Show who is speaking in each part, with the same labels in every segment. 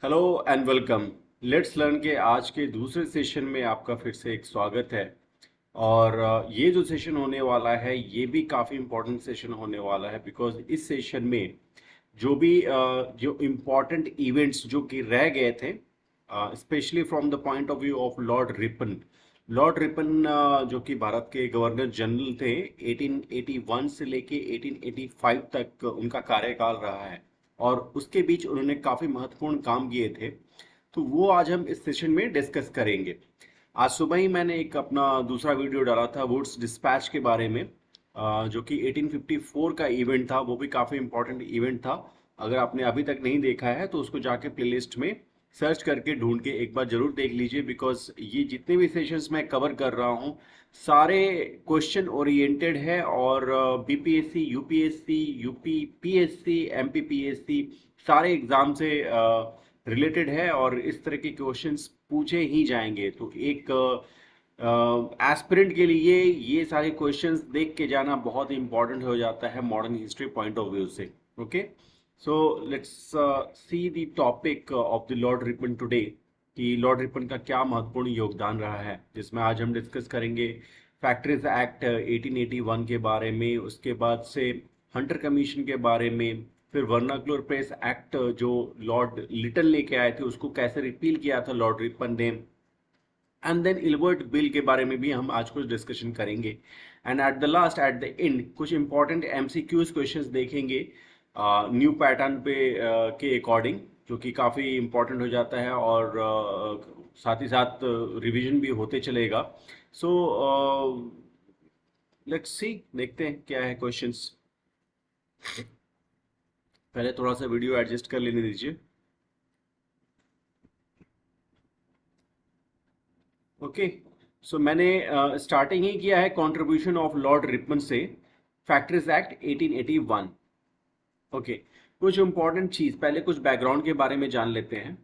Speaker 1: Hello and welcome. Let's learn के आज के दूसरे सेशन में आपका फिर से एक स्वागत है। और ये जो सेशन होने वाला है ये भी काफ़ी इम्पोर्टेंट सेशन होने वाला है बिकॉज इस सेशन में जो भी जो इम्पोर्टेंट इवेंट्स जो कि रह गए थे, specially from the point of view of Lord Ripon जो कि भारत के गवर्नर जनरल थे। 1881 से लेके 1885 तक उनका कार्यकाल रहा है और उसके बीच उन्होंने काफ़ी महत्वपूर्ण काम किए थे। तो वो आज हम इस सेशन में डिस्कस करेंगे। आज सुबह ही मैंने एक अपना दूसरा वीडियो डाला था वुड्स डिस्पैच के बारे में, जो कि 1854 का इवेंट था। वो भी काफ़ी इंपॉर्टेंट इवेंट था। अगर आपने अभी तक नहीं देखा है तो उसको जाके प्लेलिस्ट में सर्च करके ढूंढ के एक बार जरूर देख लीजिए बिकॉज ये जितने भी सेशंस मैं कवर कर रहा हूँ सारे क्वेश्चन ओरिएंटेड है और BPSC, UPSC, UP PSC, MPPSC सारे एग्जाम से रिलेटेड है और इस तरह के क्वेश्चंस पूछे ही जाएंगे। तो एक एस्पिरेंट के लिए ये सारे क्वेश्चंस देख के जाना बहुत इंपॉर्टेंट हो जाता है modern history point of view से। Okay, so let's see the topic of the Lord Ripon today कि लॉर्ड रिपन का क्या महत्वपूर्ण योगदान रहा है, जिसमें आज हम डिस्कस करेंगे फैक्ट्रीज एक्ट 1881 के बारे में, उसके बाद से हंटर कमीशन के बारे में, फिर वर्नाक्युलर प्रेस एक्ट जो लॉर्ड लिटन लेके आए थे उसको कैसे रिपील किया था लॉर्ड रिपन ने, एंड देन इल्बर्ट बिल के बारे में भी हम आज कुछ डिस्कशन करेंगे। And at the last, at the end, कुछ इंपॉर्टेंट एमसीक्यूज क्वेश्चंस देखेंगे न्यू पैटर्न पे के अकॉर्डिंग, जो कि काफ़ी इंपॉर्टेंट हो जाता है और साथ ही साथ रिवीजन भी होते चलेगा। सो लेट्स सी, देखते हैं क्या है क्वेश्चंस। पहले थोड़ा सा वीडियो एडजस्ट कर लेने दीजिए। ओके, सो मैंने स्टार्टिंग ही किया है कंट्रीब्यूशन ऑफ लॉर्ड रिपन से फैक्ट्रीज एक्ट 1881। ओके, कुछ इंपॉर्टेंट चीज, पहले कुछ बैकग्राउंड के बारे में जान लेते हैं।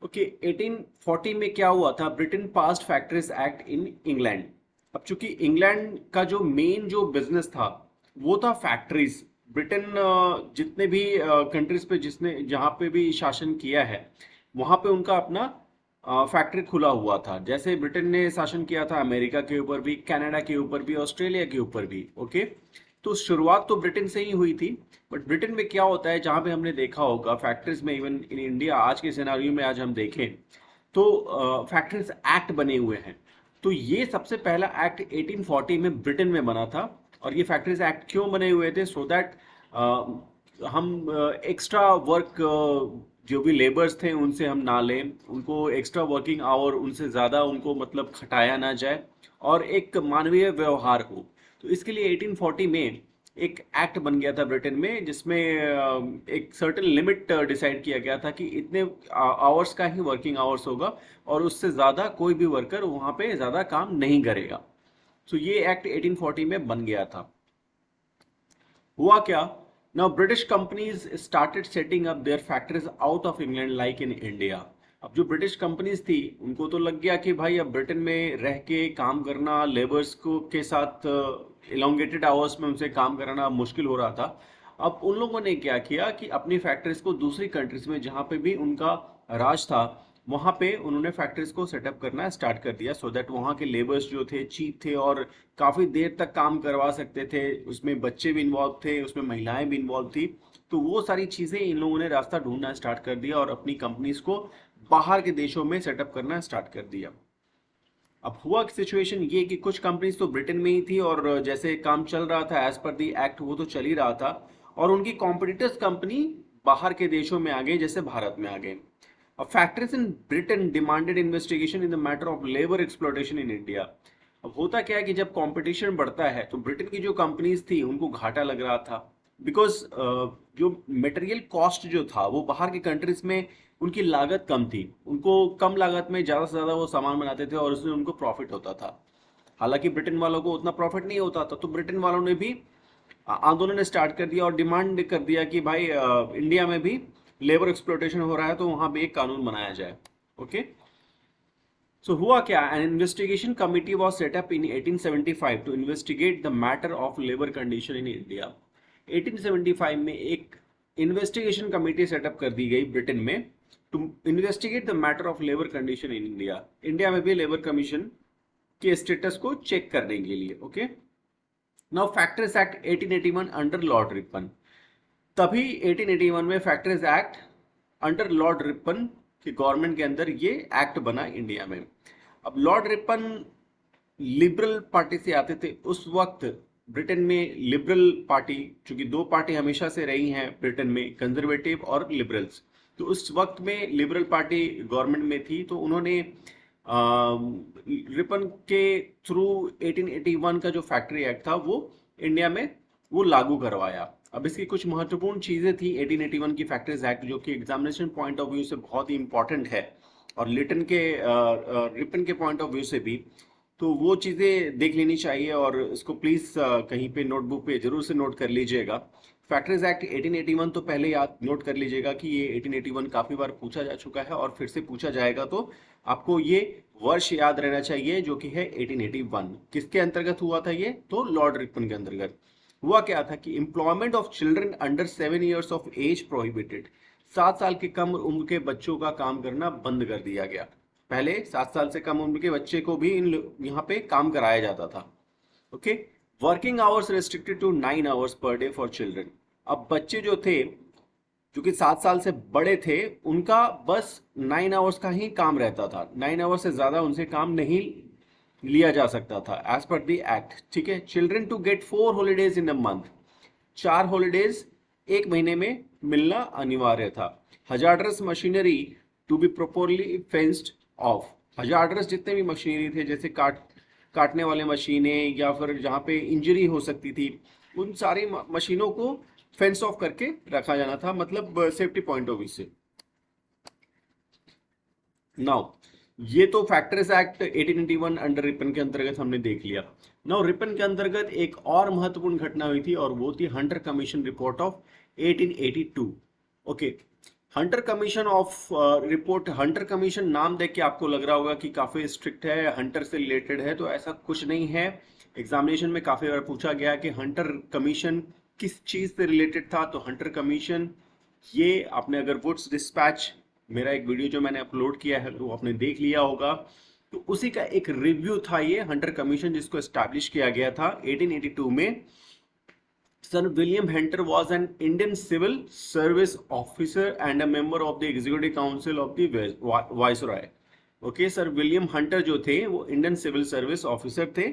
Speaker 1: ओके, 1840 में क्या हुआ था, Britain passed factories act in England. अब चूंकि इंग्लैंड का जो मेन जो बिजनेस था वो था फैक्ट्रीज। ब्रिटेन जितने भी कंट्रीज पे जिसने जहाँ पे भी शासन किया है वहाँ पे उनका अपना फैक्ट्री खुला हुआ था। जैसे ब्रिटेन ने शासन किया था अमेरिका के ऊपर भी, कनाडा के ऊपर भी, ऑस्ट्रेलिया के ऊपर भी। ओके, तो शुरुआत तो ब्रिटेन से ही हुई थी। बट ब्रिटेन में क्या होता है, जहाँ पे हमने देखा होगा फैक्ट्रीज में, इवन इन इंडिया आज के सिनारियो में आज हम देखें तो फैक्ट्रीज एक्ट बने हुए हैं। तो ये सबसे पहला एक्ट 1840 में ब्रिटेन में बना था। और ये फैक्ट्रीज एक्ट क्यों बने हुए थे, सो दैट हम एक्स्ट्रा वर्क जो भी लेबर्स थे उनसे हम ना लें, उनको एक्स्ट्रा वर्किंग आवर उनसे ज़्यादा उनको मतलब खटाया ना जाए और एक मानवीय व्यवहार हो। तो इसके लिए 1840 में एक एक्ट बन गया था ब्रिटेन में, जिसमें एक सर्टेन लिमिट डिसाइड किया गया था कि इतने आवर्स का ही वर्किंग आवर्स होगा और उससे ज़्यादा कोई भी वर्कर वहाँ पे ज़्यादा काम नहीं करेगा। तो ये एक्ट 1840 में बन गया था। हुआ क्या, now British companies started setting up their factories out of England like in India. अब जो ब्रिटिश कंपनीज थी उनको तो लग गया कि भाई अब ब्रिटेन में रह के काम करना, लेबर्स को के साथ इलोंगेटेड आवर्स में उनसे काम कराना मुश्किल हो रहा था। अब उन लोगों ने क्या किया कि अपनी फैक्ट्रीज को दूसरी कंट्रीज में जहाँ पे भी उनका राज था वहाँ पे उन्होंने फैक्ट्रीज को सेटअप करना स्टार्ट कर दिया, सो दैट वहाँ के लेबर्स जो थे चीप थे और काफ़ी देर तक काम करवा सकते थे। उसमें बच्चे भी इन्वॉल्व थे, उसमें महिलाएं भी इन्वॉल्व थी। तो वो सारी चीज़ें इन लोगों ने रास्ता ढूंढना स्टार्ट कर दिया और अपनी कंपनीज को बाहर के देशों में सेटअप करना स्टार्ट कर दिया। अब हुआ सिचुएशन ये कि कुछ कंपनीज तो ब्रिटेन में ही थी और जैसे काम चल रहा था एज पर दी एक्ट वो तो चल ही रहा था, और उनकी कॉम्पिटिटर्स कंपनी बाहर के देशों में आ गई, जैसे भारत में आ गए। अब factories in Britain demanded investigation in the matter of labour exploitation in India. अब होता क्या है कि जब कंपटीशन बढ़ता है तो ब्रिटेन की जो कंपनीज थी उनको घाटा लग रहा था बिकॉज जो मटेरियल कॉस्ट जो था वो बाहर की कंट्रीज में उनकी लागत कम थी, उनको कम लागत में ज़्यादा से ज़्यादा वो सामान बनाते थे और उसमें उनको प्रॉफिट होता था। हालांकि ब्रिटेन वालों को उतना प्रॉफिट नहीं होता था, तो ब्रिटेन वालों ने भी आंदोलन स्टार्ट कर दिया और डिमांड कर दिया कि भाई इंडिया में भी लेबर एक्सप्लोटेशन हो रहा है तो वहां पे एक कानून बनाया जाए। ओके, सो हुआ क्या, an investigation committee was set up in 1875 to investigate the matter of labour condition in India. 1875 में एक इन्वेस्टिगेशन कमेटी सेटअप कर दी गई ब्रिटेन में to investigate the matter of labour condition in India. India में भी labour commission के status को check करने के लिए। Okay, now factors act 1881 under Lord Ripon. तभी 1881 में factors act under Lord Ripon के गवर्नमेंट के अंदर ये एक्ट बना इंडिया में। अब लॉर्ड रिपन लिबरल पार्टी से आते थे। उस वक्त ब्रिटेन में लिबरल पार्टी, चूंकि दो पार्टी हमेशा से रही हैं ब्रिटेन में, कंजर्वेटिव और लिबरल्स, तो उस वक्त में लिबरल पार्टी गवर्नमेंट में थी। तो उन्होंने रिपन के थ्रू 1881 का जो फैक्ट्री एक्ट था वो इंडिया में वो लागू करवाया। अब इसकी कुछ महत्वपूर्ण चीजें थी 1881 की फैक्ट्रीज एक्ट, जो कि एग्जामिनेशन पॉइंट ऑफ व्यू से बहुत ही इंपॉर्टेंट है और रिपन के पॉइंट ऑफ व्यू से भी। तो वो चीज़ें देख लेनी चाहिए और इसको प्लीज़ कहीं पे नोटबुक पे जरूर से नोट कर लीजिएगा। फैक्टरीज एक्ट 1881 तो पहले याद नोट कर लीजिएगा कि ये 1881 काफ़ी बार पूछा जा चुका है और फिर से पूछा जाएगा, तो आपको ये वर्ष याद रहना चाहिए जो कि है 1881। किसके अंतर्गत हुआ था ये? तो लॉर्ड रिपन के अंतर्गत। हुआ क्या था कि employment of children under 7 years of age prohibited. 7 साल की कम उम्र के बच्चों का काम करना बंद कर दिया गया। पहले 7 साल से कम उम्र के बच्चे को भी यहाँ पे काम कराया जाता था। Okay, working hours restricted to 9 hours per day for children. अब बच्चे जो थे, जो कि 7 साल से बड़े थे, उनका बस 9 hours का ही काम रहता था। 9 hours से ज्यादा उनसे काम नहीं लिया जा सकता था एज पर द एक्ट। ठीक है, children to get 4 holidays in a month. 4 holidays एक महीने में मिलना अनिवार्य था। Hazardous machinery to be properly fenced off. Hazardous जितने भी मशीनरी थे, जैसे काटने वाले मशीनें या फिर जहाँ पे इंजरी हो सकती थी, उन सारी मशीनों को फेंस ऑफ करके रखा जाना था, मतलब सेफ्टी पॉइंट ऑफ व्यू से। नाउ ये तो फैक्टर्स एक्ट 1881 अंडर रिपन के अंतर्गत हमने देख लिया। नाउ रिपन के अंतर्गत एक और महत्वपूर्ण घटना हुई थी और वो थी Hunter commission report of 1882। Okay, Hunter commission of report. Hunter commission नाम देख के आपको लग रहा होगा कि काफी स्ट्रिक्ट है, हंटर से रिलेटेड है, तो ऐसा कुछ नहीं है। एग्जामिनेशन में काफी बार पूछा गया कि हंटर कमीशन किस चीज से रिलेटेड था। तो हंटर कमीशन, ये आपने अगर वुड्स डिस्पैच, मेरा एक वीडियो जो मैंने अपलोड किया है वो आपने देख लिया होगा, तो उसी का एक रिव्यू था ये हंटर कमीशन, जिसको एस्टैब्लिश किया गया था 1882 में। Sir William Hunter was an Indian civil service officer and a member of the executive council of the Viceroy. Okay, Sir William Hunter जो थे वो Indian civil service officer थे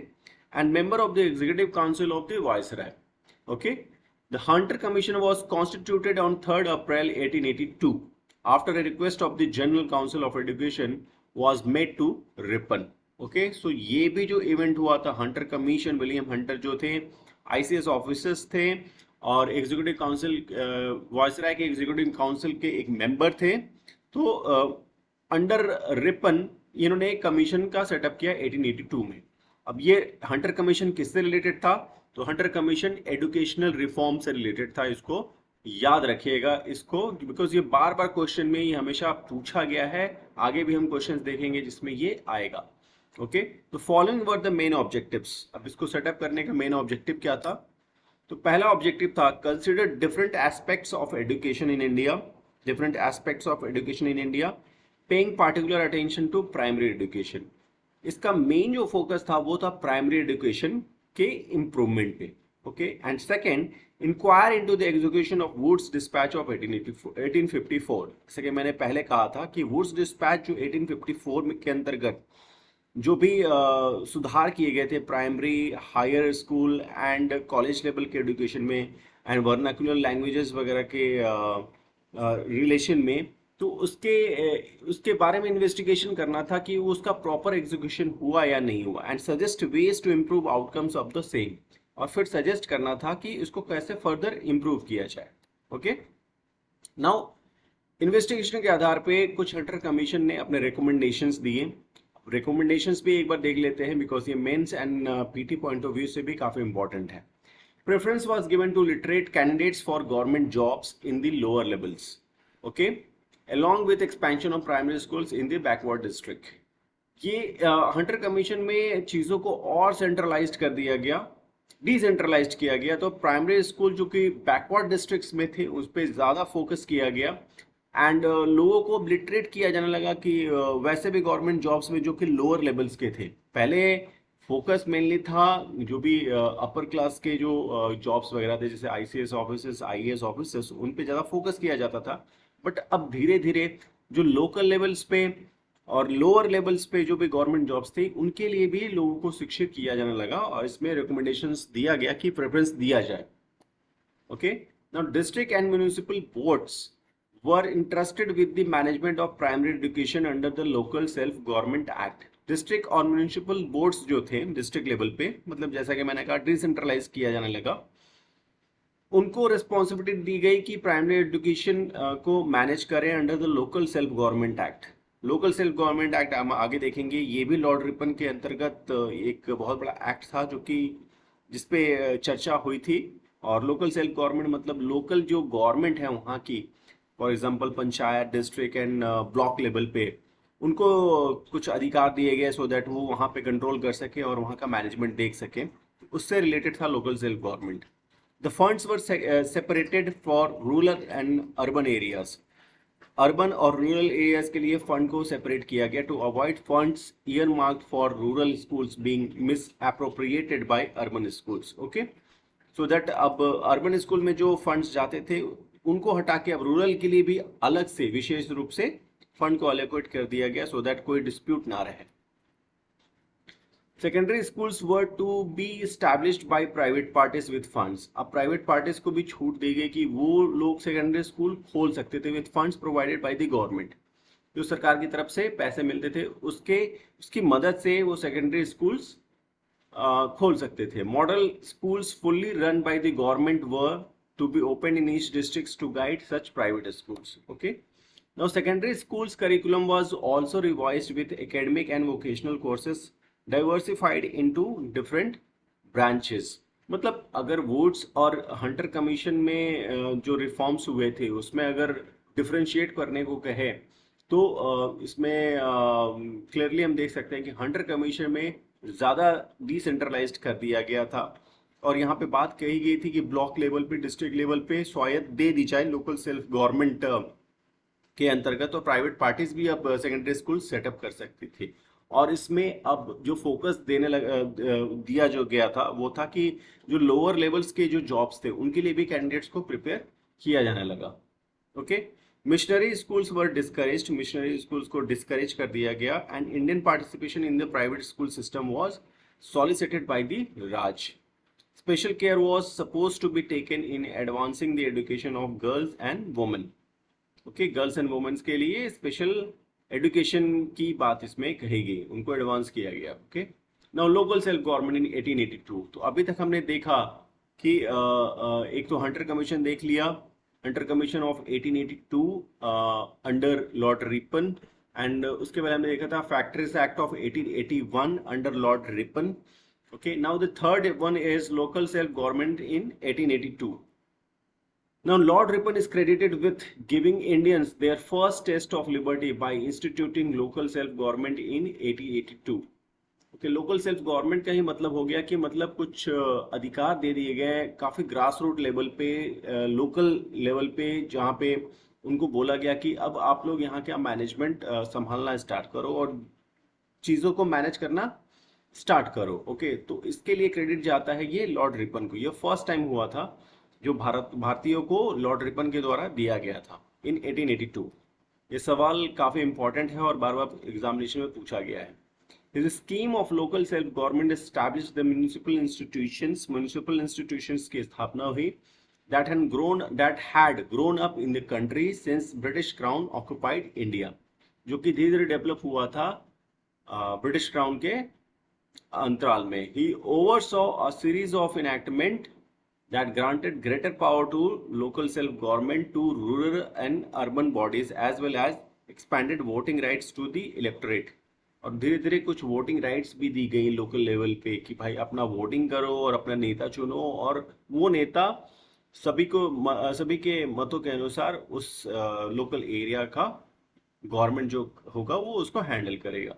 Speaker 1: and member of the executive council of the Viceroy. Okay, the Hunter Commission was constituted on 3rd April 1882 after a request of the General Council of Education was made to Ripon. Okay, so ये भी जो event हुआ था Hunter commission, William Hunter जो थे ICS officers थे और executive council, viceroy के एग्जीक्यूटिव काउंसिल के एक मेंबर थे। तो अंडर रिपन इन्होंने कमीशन का सेटअप किया 1882 में। अब ये हंटर कमीशन किससे रिलेटेड था? तो हंटर कमीशन एजुकेशनल रिफॉर्म से रिलेटेड था। इसको याद रखिएगा इसको, बिकॉज ये बार बार क्वेश्चन में ही हमेशा पूछा गया है। आगे भी हम क्वेश्चंस देखेंगे जिसमें ये आएगा। ओके, तो following were the main objectives. अब इसको सेटअप करने का मेन ऑब्जेक्टिव क्या था? तो पहला ऑब्जेक्टिव था consider different aspects of education in India, different aspects of education in India, paying particular attention to primary education. इसका मेन जो फोकस था वो था प्राइमरी एजुकेशन के इम्प्रूवमेंट पे। Okay, and second, inquire into the execution of Wood's despatch of 1854। जैसे कि मैंने पहले कहा था कि वुड्स डिस्पैच जो 1854 के अंतर्गत जो भी सुधार किए गए थे primary, higher school and college level के एजुकेशन में एंड वर्नाकुलर लैंग्वेजेस वगैरह के रिलेशन में, तो उसके बारे में इन्वेस्टिगेशन करना था कि उसका प्रॉपर एग्जीक्यूशन हुआ या नहीं हुआ, and suggest ways to improve outcomes of the same. और फिर सजेस्ट करना था कि इसको कैसे फर्दर इम्प्रूव किया जाए। ओके, नाउ इन्वेस्टिगेशन के आधार पे कुछ हंटर कमीशन ने अपने रिकमेंडेशंस दिए। रिकमेंडेशंस भी एक बार देख लेते हैं बिकॉज ये mains and PT point of view से भी काफी इंपॉर्टेंट है। Preference was given to literate candidates for government jobs in the lower levels. Okay, along with expansion of primary schools in the backward district। ये Hunter commission में चीज़ों को और centralised कर दिया गया, डिसेंट्रलाइज्ड किया गया। तो प्राइमरी स्कूल जो कि बैकवर्ड डिस्ट्रिक्ट्स में थे उस पर ज़्यादा फोकस किया गया एंड लोगों को लिटरेट किया जाने लगा कि वैसे भी गवर्नमेंट जॉब्स में जो कि लोअर लेवल्स के थे, पहले फोकस मेनली था जो भी अपर क्लास के जो जॉब्स वगैरह थे जैसे आईसीएस ऑफिसर्स, आईएएस ऑफिसर्स, उन पे ज़्यादा फोकस किया जाता था। बट अब धीरे धीरे जो लोकल लेवल्स पे और लोअर लेवल्स पे जो भी गवर्नमेंट जॉब्स थी उनके लिए भी लोगों को शिक्षित किया जाने लगा, और इसमें रिकमेंडेशंस दिया गया कि प्रेफरेंस दिया जाए। Okay, now district and municipal boards were entrusted with the management of primary education under the local self government act। District और म्यूनिसिपल बोर्ड्स जो थे डिस्ट्रिक्ट लेवल पे, मतलब जैसा कि मैंने कहा डिसेंट्रलाइज किया जाने लगा, उनको रिस्पॉन्सिबिलिटी दी गई कि प्राइमरी एजुकेशन को मैनेज करें under the local self government act. Local self government act हम आगे देखेंगे, ये भी लॉर्ड रिपन के अंतर्गत एक बहुत बड़ा एक्ट था जो कि जिसपे चर्चा हुई थी। और लोकल सेल्फ गवर्नमेंट मतलब लोकल जो गवर्नमेंट है वहाँ की, for example panchayat, district and block level पे उनको कुछ अधिकार दिए गए सो दैट वो वहाँ पे कंट्रोल कर सके और वहाँ का मैनेजमेंट देख सके। उससे रिलेटेड था local self government. The funds were separated for rural and urban areas. Urban और रूरल एरियाज के लिए फंड को सेपरेट किया गया to avoid funds earmarked for rural schools being misappropriated by urban schools. Okay, so that अब urban school में जो funds जाते थे उनको हटा के अब रूरल के लिए भी अलग से विशेष रूप से फंड को अलोकेट कर दिया गया सो दैट कोई डिस्प्यूट ना रहे। Secondary schools were to be established by private parties with funds. अब प्राइवेट पार्टीज को भी छूट दी गई कि वो लोग सेकेंडरी स्कूल खोल सकते थे with funds provided by the government. जो सरकार की तरफ से पैसे मिलते थे उसकी मदद से वो सेकेंडरी स्कूल्स खोल सकते थे। Model schools fully run by the government were to be opened in each districts to guide such private schools. Okay, now secondary schools curriculum was also revised with academic and vocational courses diversified into different branches। मतलब अगर woods और Hunter commission में जो reforms हुए थे उसमें अगर differentiate करने को कहे तो इसमें क्लियरली हम देख सकते हैं कि हंटर कमीशन में ज़्यादा डिसेंट्रलाइज्ड कर दिया गया था, और यहाँ पे बात कही गई थी कि ब्लॉक लेवल पे, डिस्ट्रिक्ट लेवल पे स्वायत्त दे दी जाए लोकल सेल्फ गवर्नमेंट के अंतर्गत, और प्राइवेट पार्टीज भी अब सेकेंडरी स्कूल सेटअप कर सकती थी। और इसमें अब जो फोकस दिया जो गया था वो था कि जो लोअर लेवल्स के जो जॉब्स थे उनके लिए भी कैंडिडेट्स को प्रिपेयर किया जाने लगा। ओके, मिशनरी स्कूल्स वर डिस्करेज्ड। मिशनरी स्कूल्स को डिस्करेज कर दिया गया and Indian participation in the private school system was solicited by the Raj. Special care was supposed to be taken in advancing the education of girls and women। Okay, girls and women's के लिए special education की बात इसमें कही गई, उनको advance किया गया। Okay, now local self government इन 1882। तो अभी तक हमने देखा कि एक तो हंटर कमीशन देख लिया, Hunter commission of 1882 under Lord Ripon, and उसके बाद हमने देखा था factories act of 1881 under Lord Ripon. Okay, now the third one is local self-government in 1882. Now Lord Ripon is credited with giving Indians their first taste of liberty by instituting local self-government in 1882. Okay, local self-government का ही मतलब हो गया कि मतलब कुछ अधिकार दे दिए गए काफ़ी ग्रास रूट लेवल पे, लोकल लेवल पे, जहाँ पे उनको बोला गया कि अब आप लोग यहाँ का मैनेजमेंट संभालना स्टार्ट करो और चीज़ों को मैनेज करना स्टार्ट करो। ओके, तो इसके लिए क्रेडिट जाता है ये लॉर्ड रिपन को। ये फर्स्ट टाइम हुआ था जो भारतीयों को लॉर्ड रिपन के द्वारा दिया गया था इन 1882। ये सवाल काफ़ी इंपॉर्टेंट है और बार बार एग्जामिनेशन में पूछा गया है। This scheme of local self government established the municipal institutions. Municipal institutions की स्थापना हुई that had grown up in the country since British Crown occupied India, जो कि धीरे धीरे डेवलप हुआ था ब्रिटिश क्राउन के अंतराल में। He oversaw a series of enactment that granted greater power to local self-government, to rural and urban bodies, as well as expanded voting rights to the electorate। और धीरे धीरे कुछ वोटिंग राइट्स भी दी गई local level पे कि भाई अपना वोटिंग करो और अपना नेता चुनो, और वो नेता सभी के मतों के अनुसार उस लोकल एरिया का गवर्नमेंट जो होगा वो उसको हैंडल करेगा।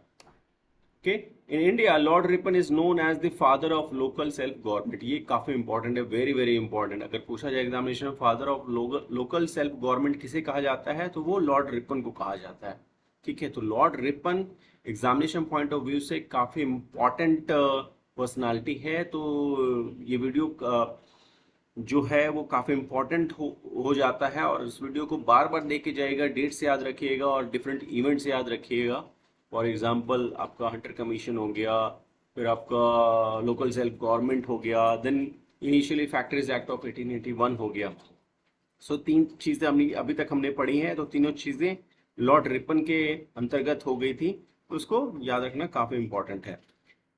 Speaker 1: Okay. In India Lord Ripon is known as the father of local self government. ये काफी इंपॉर्टेंट है, वेरी वेरी इंपॉर्टेंट। अगर पूछा जाए एग्जामिनेशन में father of local self government किसे कहा जाता है, तो वो लॉर्ड रिपन को कहा जाता है। ठीक है, तो Lord Ripon examination point of view से काफी इंपॉर्टेंट पर्सनालिटी है। तो ये वीडियो जो है वो काफ़ी इम्पोर्टेंट हो जाता है, और इस वीडियो को बार बार देख के जाइएगा, डेट से याद रखिएगा और डिफरेंट इवेंट से याद रखिएगा। फॉर एग्जांपल आपका हंटर कमीशन हो गया, फिर आपका लोकल सेल्फ गवर्नमेंट हो गया, then initially factories act of 1881 हो गया। सो तीन चीज़ें हमने अभी तक हमने पढ़ी हैं, तो तीनों चीज़ें लॉर्ड रिपन के अंतर्गत हो गई थी, तो उसको याद रखना काफ़ी इंपॉर्टेंट है।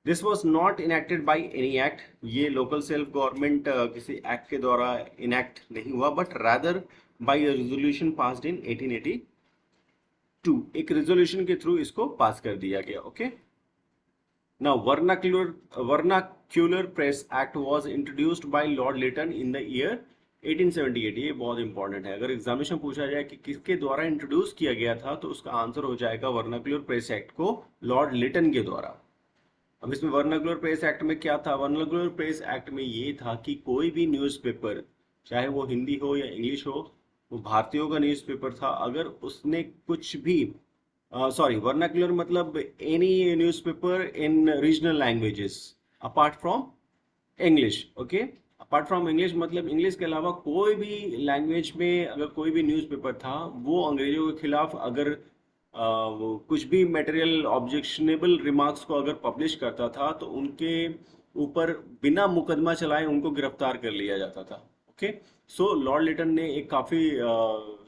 Speaker 1: This was not enacted by any act. ये लोकल सेल्फ गवर्नमेंट किसी एक्ट के द्वारा इनेक्ट नहीं हुआ, but rather by resolution passed in 1882। एक रेजोल्यूशन के थ्रू इसको पास कर दिया गया। Okay, now vernacular press act was introduced by Lord Lytton in the year 1878। ये बहुत इंपॉर्टेंट है। अगर एग्जामिनेशन पूछा जाए कि किसके द्वारा इंट्रोड्यूस किया गया था, तो उसका आंसर हो जाएगा वर्नाक्यूलर प्रेस एक्ट को लॉर्ड लिटन के द्वारा। अब इसमें वर्नाकुलर प्रेस एक्ट में क्या था? वर्नाकुलर प्रेस एक्ट में ये था कि कोई भी न्यूज़पेपर, चाहे वो हिंदी हो या इंग्लिश हो, वो भारतीयों का न्यूज़पेपर था, अगर उसने कुछ भी वर्नाकुलर मतलब any newspaper in regional languages apart from English. Okay, apart from English मतलब इंग्लिश के अलावा कोई भी लैंग्वेज में अगर कोई भी न्यूज़पेपर था, वो अंग्रेजों के खिलाफ अगर वो कुछ भी मटेरियल ऑब्जेक्शनेबल रिमार्क्स को अगर पब्लिश करता था, तो उनके ऊपर बिना मुकदमा चलाए उनको गिरफ्तार कर लिया जाता था। ओके, सो लॉर्ड लिटन ने एक काफ़ी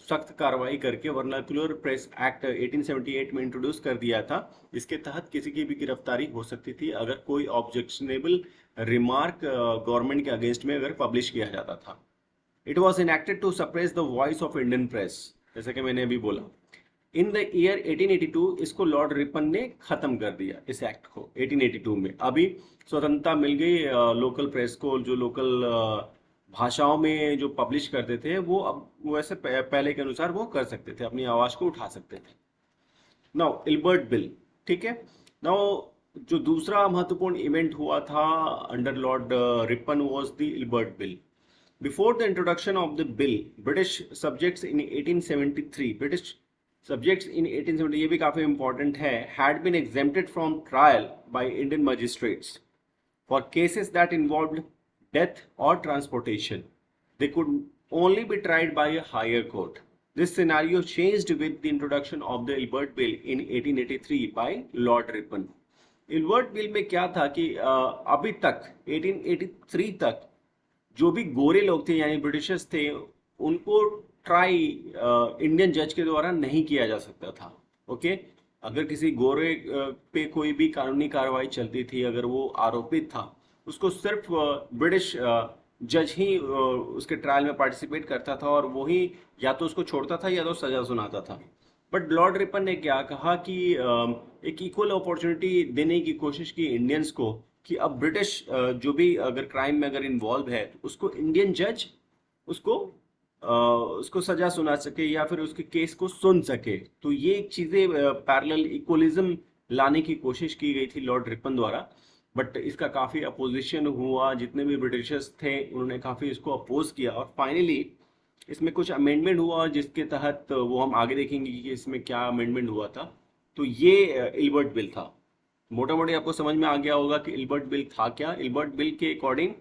Speaker 1: सख्त कार्रवाई करके वर्नाकुलर प्रेस एक्ट 1878 में इंट्रोड्यूस कर दिया था। इसके तहत किसी की भी गिरफ्तारी हो सकती थी अगर कोई ऑब्जेक्शनेबल रिमार्क गवर्नमेंट के अगेंस्ट में अगर पब्लिश किया जाता था। It was enacted to suppress the voice of Indian press, जैसे कि मैंने अभी बोला। इन द ईयर 1882 इसको लॉर्ड रिपन ने खत्म कर दिया, इस एक्ट को 1882 में। अभी स्वतंत्रता मिल गई लोकल प्रेस को, जो लोकल भाषाओं में जो पब्लिश करते थे, वो अब वैसे पहले के अनुसार वो कर सकते थे, अपनी आवाज़ को उठा सकते थे। नाउ इल्बर्ट बिल, ठीक है। नाउ जो दूसरा महत्वपूर्ण इवेंट हुआ था under Lord Ripon was the Ilbert bill. Before the introduction of the bill, British subjects in 1873, British subjects in 1870, ये भी काफ़ी इंपॉर्टेंट है, had been exempted from trial by Indian magistrates for cases that involved death और transportation. They could only be tried by a higher court. This scenario changed with the introduction of the Ilbert bill in 1883 by Lord Ripon. Ilbert bill में क्या था कि अभी तक 1883 तक जो भी गोरे लोग थे यानी ब्रिटिशर्स थे, उनको ट्राई इंडियन जज के द्वारा नहीं किया जा सकता था। ओके, अगर किसी गोरे पे कोई भी कानूनी कार्रवाई चलती थी, अगर वो आरोपित था, उसको सिर्फ ब्रिटिश जज ही उसके ट्रायल में पार्टिसिपेट करता था, और वो ही या तो उसको छोड़ता था या तो सजा सुनाता था। बट लॉर्ड रिपन ने क्या कहा कि एक इक्वल अपॉर्चुनिटी देने की कोशिश की इंडियंस को, कि अब ब्रिटिश जो भी अगर क्राइम में अगर इन्वॉल्व है, तो उसको इंडियन जज उसको सजा सुना सके या फिर उसके केस को सुन सके। तो ये चीज़ें पैरेलल इक्वलिज्म लाने की कोशिश की गई थी लॉर्ड रिपन द्वारा, बट इसका काफ़ी अपोजिशन हुआ। जितने भी ब्रिटिशर्स थे उन्होंने काफ़ी इसको अपोज किया, और फाइनली इसमें कुछ अमेंडमेंट हुआ, जिसके तहत वो हम आगे देखेंगे कि इसमें क्या अमेंडमेंट हुआ था। तो ये इल्बर्ट बिल था। मोटा मोटी आपको समझ में आ गया होगा कि इल्बर्ट बिल था क्या। इल्बर्ट बिल के अकॉर्डिंग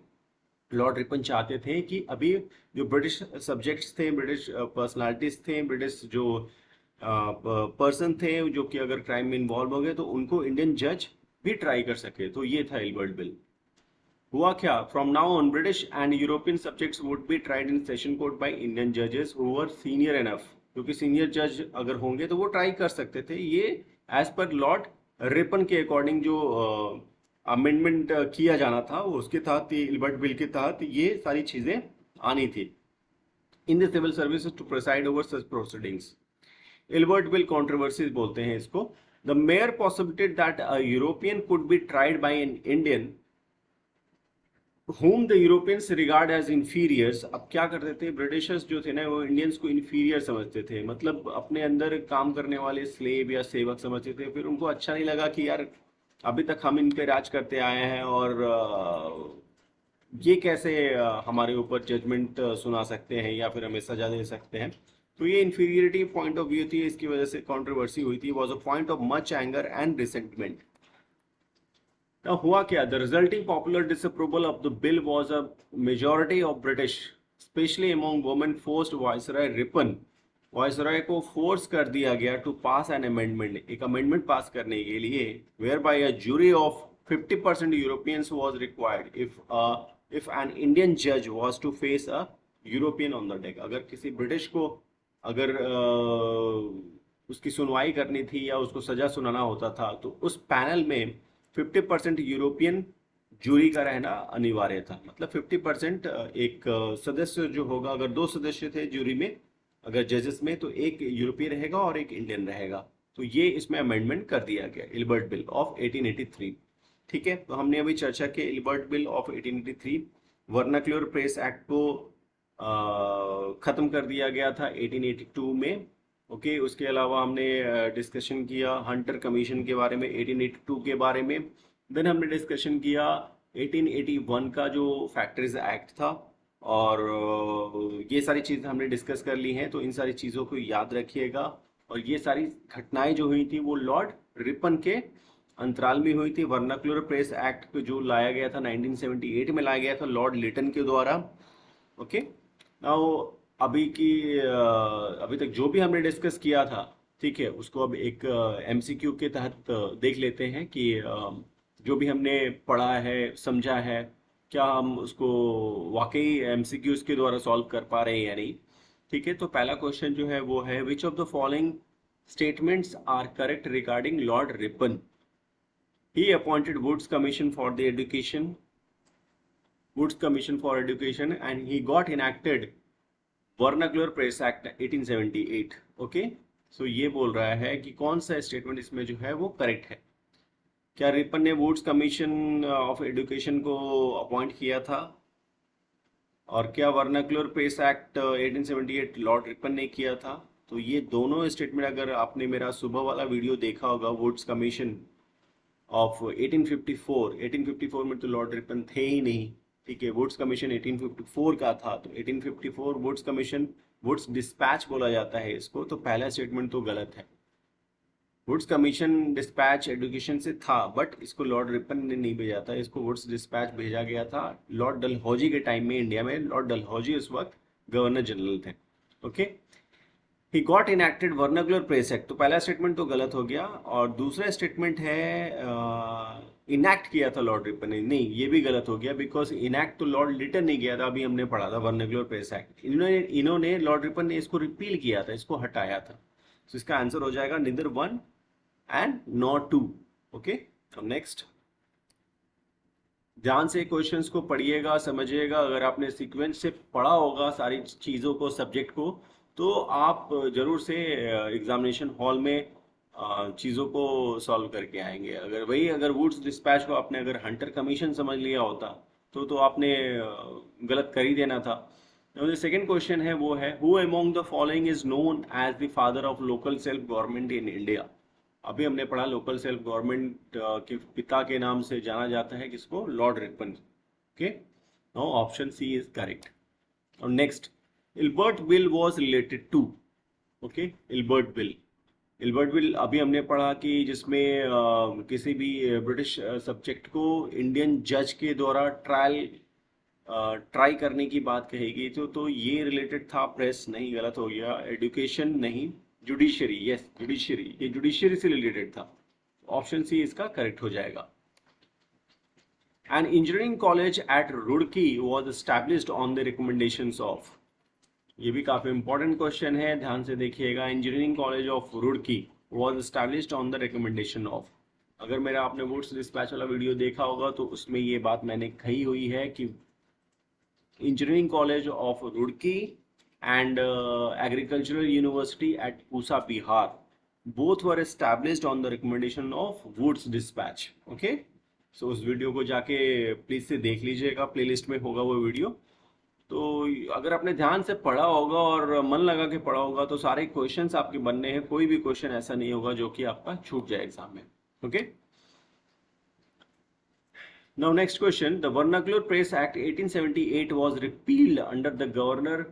Speaker 1: लॉर्ड रिपन चाहते थे कि अभी जो ब्रिटिश सब्जेक्ट्स थे, ब्रिटिश पर्सनालिटीज थे, ब्रिटिश जो पर्सन थे जो कि अगर क्राइम में इन्वॉल्व हो गए, तो उनको इंडियन जज भी ट्राई कर सके। तो ये था इल्बर्ट बिल। हुआ क्या? From now on British and European subjects would be tried in session court by Indian जजेस हु वर सीनियर एनफ। क्योंकि सीनियर जज अगर होंगे तो वो ट्राई कर सकते थे। ये एज पर लॉर्ड रिपन के अकॉर्डिंग जो अमेंडमेंट किया जाना था, वो उसके तहत, इल्बर्ट बिल के तहत ये सारी चीज़ें आनी थी। In the civil services to preside over such proceedings, Ilbert bill controversies बोलते हैं इसको। The mere possibility that a European could be tried by an Indian whom the Europeans regard as inferiors। अब क्या करते थे ब्रिटिशर्स जो थे ना, वो इंडियंस को इन्फीरियर समझते थे, मतलब अपने अंदर काम करने वाले स्लेव या सेवक समझते थे। फिर उनको अच्छा नहीं लगा कि यार अभी तक हम इन पे राज करते आए हैं, और ये कैसे हमारे ऊपर जजमेंट सुना सकते हैं या फिर हमें सजा दे सकते हैं। तो ये इन्फीरियरिटी पॉइंट ऑफ व्यू थी, इसकी वजह से कंट्रोवर्सी हुई थी, was a point of much anger and resentment. Now, हुआ क्या? The resulting popular disapproval of the bill was a majority of British, especially among women, forced Viceroy Ripon, viceroy को force कर दिया गया टू पास एन अमेंडमेंट, एक amendment pass करने के लिए, where by a jury of 50% Europeans was required if an Indian जज was to face a European on the deck. अगर किसी ब्रिटिश को अगर उसकी सुनवाई करनी थी या उसको सजा सुनाना होता था, तो उस पैनल में 50% यूरोपियन जूरी का रहना अनिवार्य था। मतलब 50% एक सदस्य जो होगा, अगर 2 सदस्य थे जूरी में, अगर जजेस में, तो एक यूरोपियन रहेगा और एक इंडियन रहेगा। तो ये इसमें अमेंडमेंट कर दिया गया इल्बर्ट बिल ऑफ 1883। ठीक है, तो हमने अभी चर्चा की Ilbert bill of 1883। Vernacular press act को खत्म कर दिया गया था 1882 में। ओके, उसके अलावा हमने डिस्कशन किया हंटर कमीशन के बारे में 1882 के बारे में। देन हमने डिस्कशन किया 1881 का जो फैक्ट्रीज एक्ट था, और ये सारी चीज़ें हमने डिस्कस कर ली हैं। तो इन सारी चीज़ों को याद रखिएगा, और ये सारी घटनाएं जो हुई थी वो लॉर्ड रिपन के अंतराल में हुई थी। वर्नाक्युलर प्रेस एक्ट जो लाया गया था 1978 में लाया गया था लॉर्ड लिटन के द्वारा। ओके, नाउ अभी तक जो भी हमने डिस्कस किया था, ठीक है, उसको अब एक एमसीक्यू के तहत देख लेते हैं कि जो भी हमने पढ़ा है, समझा है, क्या हम उसको वाकई एमसीक्यूज के द्वारा सॉल्व कर पा रहे हैं या नहीं। ठीक है, तो पहला क्वेश्चन जो है वो है, which of the following statements are correct regarding Lord Ripon? He appointed Woods commission for the education, Woods commission for education, and he got enacted vernacular press act 1878। Okay, so ये बोल रहा है कि कौन सा स्टेटमेंट इसमें जो है वो करेक्ट है। क्या रिपन ने वुड्स कमीशन ऑफ एजुकेशन को अपॉइंट किया था? और क्या vernacular press act 1878 Lord Ripon ने किया था? तो ये दोनों स्टेटमेंट, अगर आपने मेरा सुबह वाला वीडियो देखा होगा वुड्स कमीशन ऑफ 1854 में, तो लॉर्ड रिपन थे ही नहीं। ठीक है, वुड्स कमीशन 1854 का था, तो 1854 वुड्स कमीशन, वुड्स डिस्पैच बोला जाता है इसको, तो पहला स्टेटमेंट तो गलत है। वुड्स कमीशन डिस्पैच एजुकेशन से था, बट इसको लॉर्ड रिपन ने नहीं भेजा था, इसको वुड्स डिस्पैच भेजा गया था लॉर्ड डलहौजी के टाइम में। इंडिया में लॉर्ड डलहौजी उस वक्त गवर्नर जनरल थे। ओके, ही got enacted vernacular press act, तो पहला स्टेटमेंट तो गलत हो गया। और दूसरा स्टेटमेंट है इनैक्ट किया था लॉर्ड रिपन ने, नहीं, ये भी गलत हो गया, बिकॉज इनैक्ट तो लॉर्ड लिटन ने किया था, अभी हमने पढ़ा था वर्नाक्युलर प्रेस एक्ट। इन्होंने लॉर्ड रिपन ने इसको रिपील किया था, इसको हटाया था। तो इसका आंसर हो जाएगा निदर 1 एंड नॉट 2। ओके, तो नेक्स्ट, ध्यान से क्वेश्चंस को पढ़िएगा, समझिएगा। अगर आपने सीक्वेंस से पढ़ा होगा सारी चीज़ों को, सब्जेक्ट को, तो आप जरूर से एग्जामिनेशन हॉल में चीज़ों को सॉल्व करके आएंगे। अगर वुड्स डिस्पैच को आपने अगर हंटर कमीशन समझ लिया होता, तो आपने गलत कर ही देना था। जो सेकंड क्वेश्चन है वो है, who among the following is known as the father of local self government in India? अभी हमने पढ़ा लोकल सेल्फ गवर्नमेंट के पिता के नाम से जाना जाता है किसको? Lord Ripon. Okay, now option C is correct. और next, Ilbert bill was related to. Okay, Ilbert bill अभी हमने पढ़ा कि जिसमें किसी भी ब्रिटिश सब्जेक्ट को इंडियन जज के द्वारा ट्राई करने की बात कही गई थी। तो ये रिलेटेड था प्रेस, नहीं, गलत हो गया। एजुकेशन नहीं, जुडिशरी, यस, जुडिशरी, ये जुडिशरी से रिलेटेड था। ऑप्शन सी इसका करेक्ट हो जाएगा। An engineering college eight Roorkee was established on the recommendations of, ये भी काफी इंपॉर्टेंट क्वेश्चन है, ध्यान से देखिएगा। Engineering college of Roorkee was established on the recommendation of, अगर मेरा आपने वुड्स डिस्पैच वाला वीडियो देखा होगा तो उसमें ये बात मैंने कही हुई है कि engineering college of Roorkee and agricultural university at Pusa, Bihar, both were established on the recommendation of Woods Dispatch. Okay, so उस वीडियो को जाके प्लीज से देख लीजिएगा, प्लेलिस्ट में होगा वो वीडियो। तो अगर आपने ध्यान से पढ़ा होगा और मन लगा के पढ़ा होगा तो सारे क्वेश्चंस आपके बनने हैं, कोई भी क्वेश्चन ऐसा नहीं होगा जो कि आपका छूट जाए एग्जाम में। Okay, Now next question, the Vernacular Press Act 1878 was repealed under the Governor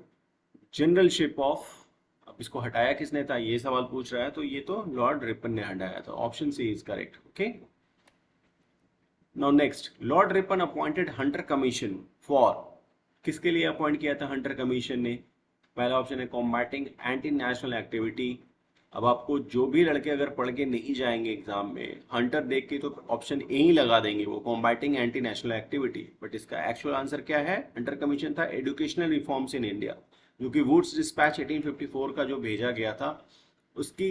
Speaker 1: Generalship of, अब इसको हटाया किसने था ये सवाल पूछ रहा है, तो ये तो लॉर्ड रिपन ने हटाया था, option C is correct. Okay. Now next, Lord Ripon appointed Hunter commission for, किसके लिए अपॉइंट किया था हंटर कमीशन ने? पहला ऑप्शन है कॉम्बैटिंग एंटी नेशनल एक्टिविटी. अब आपको जो भी लड़के अगर पढ़ के नहीं जाएंगे एग्जाम में, हंटर देख के तो ऑप्शन ए ही लगा देंगे वो, combating anti national activity. But इसका एक्चुअल आंसर क्या है? हंटर कमीशन था एजुकेशनल रिफॉर्म्स इन इंडिया, जो कि वुड्स डिस्पैच 1854 का जो भेजा गया था, उसकी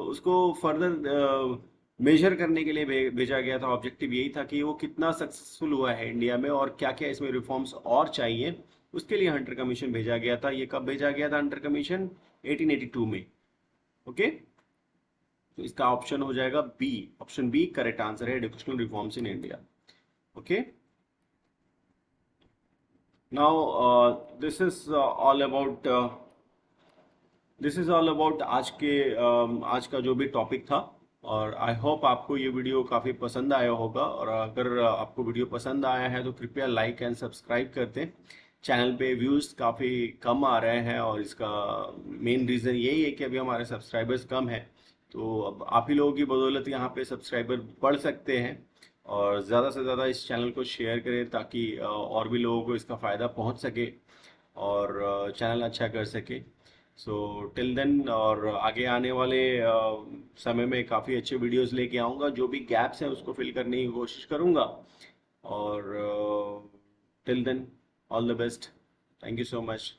Speaker 1: उसको फर्दर मेजर करने के लिए भेजा गया था. ऑब्जेक्टिव यही था कि वो कितना सक्सेसफुल हुआ है इंडिया में और क्या क्या इसमें रिफॉर्म्स और चाहिए, उसके लिए हंटर कमीशन भेजा गया था. ये कब भेजा गया था हंटर कमीशन? 1882 में. ओके. तो इसका ऑप्शन हो जाएगा B, option B correct answer है, educational reforms in India. Okay. Now this is all about आज का जो भी टॉपिक था. और आई होप आपको ये वीडियो काफ़ी पसंद आया होगा, और अगर आपको वीडियो पसंद आया है तो कृपया लाइक एंड सब्सक्राइब कर दें. चैनल पे व्यूज़ काफ़ी कम आ रहे हैं और इसका मेन रीज़न यही है कि अभी हमारे सब्सक्राइबर्स कम हैं. तो अब आप ही लोगों की बदौलत यहाँ पे सब्सक्राइबर बढ़ सकते हैं, और ज़्यादा से ज़्यादा इस चैनल को शेयर करें ताकि और भी लोगों को इसका फ़ायदा पहुँच सके और चैनल अच्छा कर सके. सो टिल देन, और आगे आने वाले समय में काफ़ी अच्छे वीडियोस लेके आऊँगा, जो भी गैप्स हैं उसको फिल करने की कोशिश करूँगा. और till then, all the best. Thank you so much.